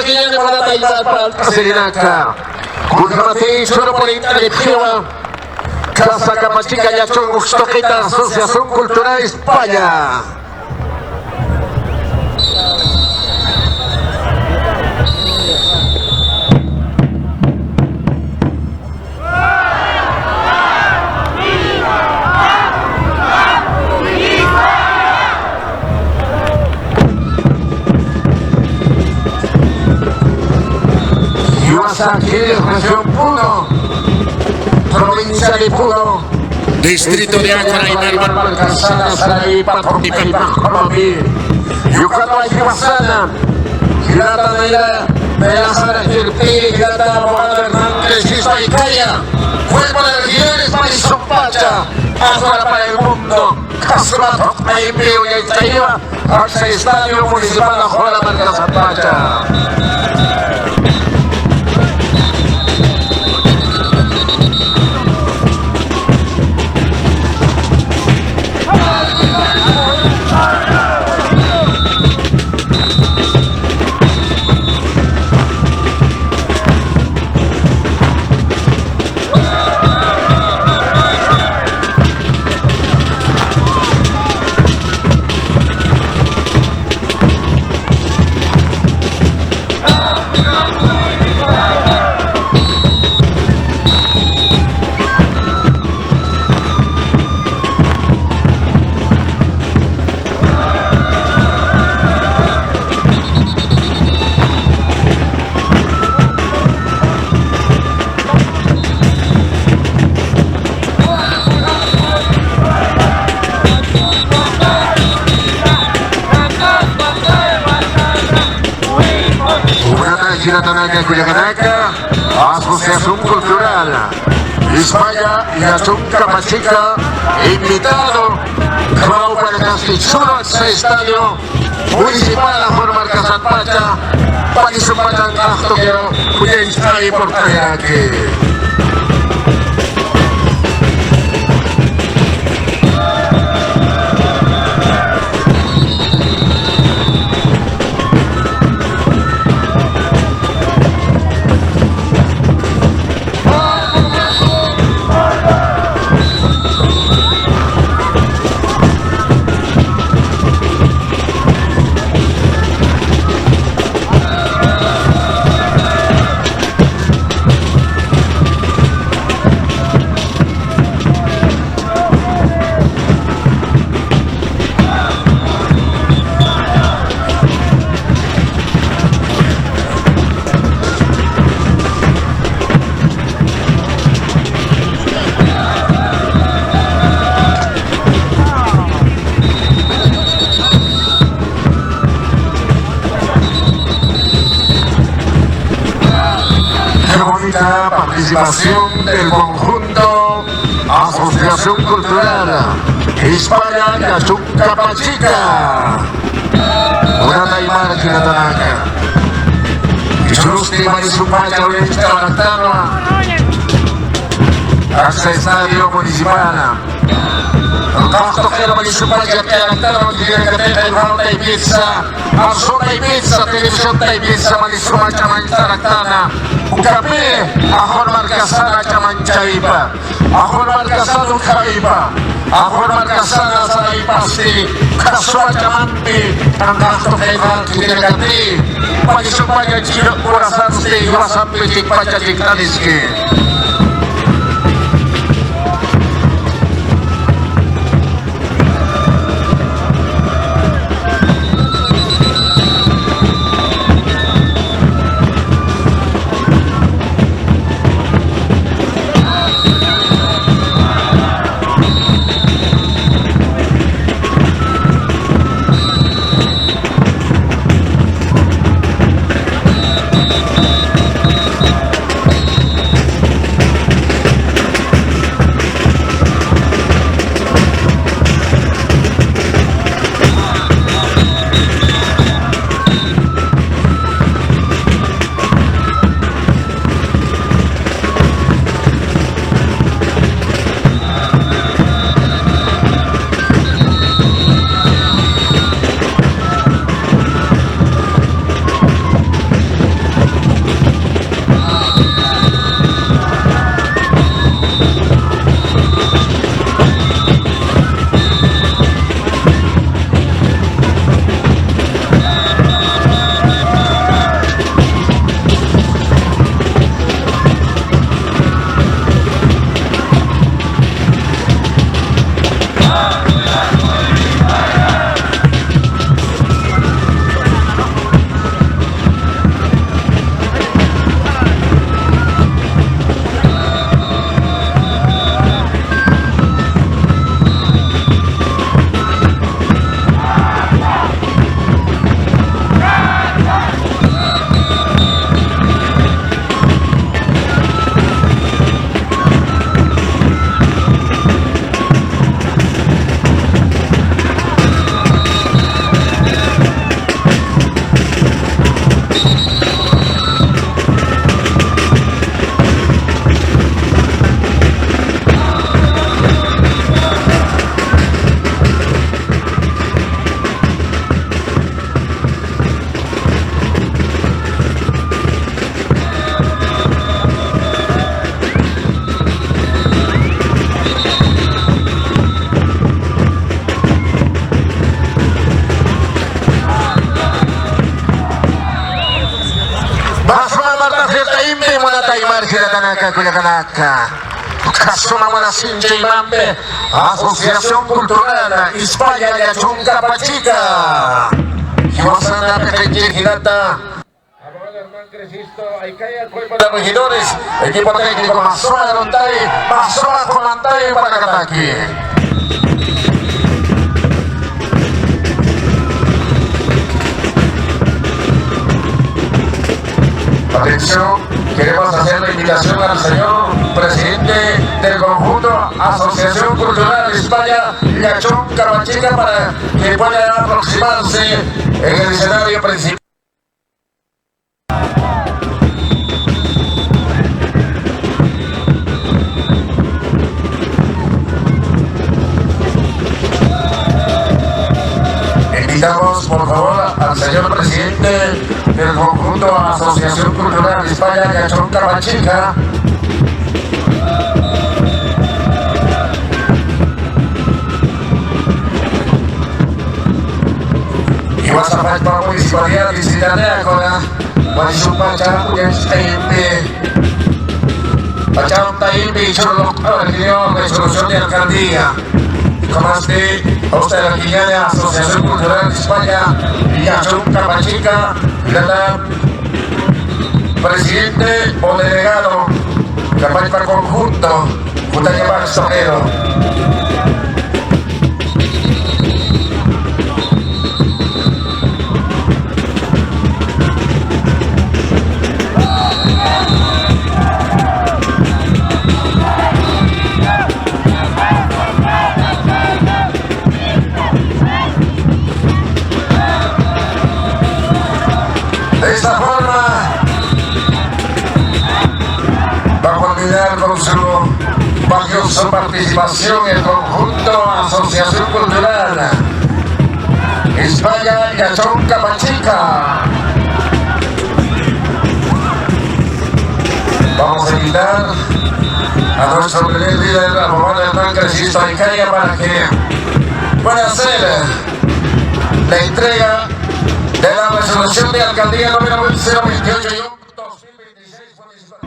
Pagkakilala mo na tayo sa Sirinaka. Kung namatay, suro po rin ang ipiwa. Casa Camachica y Achón Uxtoqueta, Asociación Cultural España. Yuasaquil, región Puno, provincia de Puno, distrito de Ácara y Merman, Calzada, Saraí, Patrón y Colombia, Yucatán y Guasana, Girata Neira, Belazara, Girpi, Girata, Abogado Hernández, Chispa y Calla, Juego de Guiones, Marisopacha, Afuera para el mundo, Casrato, Maipio y Aitaiva, Axa Estadio Municipal, Ajuela, Marca Zapacha. Cuyacanaca, Asociación Cultural España y Achón Camachica, invitado Clau para Castichulo al Estadio Municipal a formar Casapacha, Panisupatan Gasto que Cuyensta y Portayaque. Participación del conjunto Asociación Cultural España y Achón Camachica. Una taimara Chinatanaka. Churusti Marisupaya Oeste Lactanoa. Hasta Estadio Municipal. Gasto que la Marisupaya que Lactanoa tiene que tener ronda y pizza. Azota y pizza, televisión y pizza, Marisupaya Mancha Lactana. Ucape, Ajor Marcasana Chamanchaipa, Ajor Marcasana Ucaipa, Ajor Marcasana Saraipasti, Casua Chamanti, Tangasto Kaivan Kiregati, Pagisupaya Chiro Urasansti, Urasampi Chikpacha Chiktaniski. Kirakanaka, Kuyakanaka. Kasuma Manasinche Imambe, Asociación Cultural Hispania de Achunca Pachica. Iwasana Pequeña Girata. De regidores, equipo técnico Mazola Rontay, Mazola Comanday para Kataki. Atención, queremos hacer la invitación al señor presidente del conjunto Asociación Cultural España Yachón Carabachica para que pueda aproximarse en el escenario principal. Invitamos por favor al señor presidente del conjunto Asociación Cultural España Yachón Carabachica. Iwasapach pa municipalidad visitanea con la Guayupacha, Pacham Taimbi, Chorlo, resolución de alcaldía. Comaste, usted la Guillana, Asociación Cultural de España, Yachón Carabachica, presidente o delegado, capaz para conjunto, Jutaya Barstoquero. De esta forma, va a culminar con su valiosa participación en el conjunto Asociación Cultural España Yachón Carabachica. Vamos a invitar a nuestro primer líder, a Román Hernán Crescisto Aicaya, para que pueda hacer la entrega de la resolución de alcaldía número 028.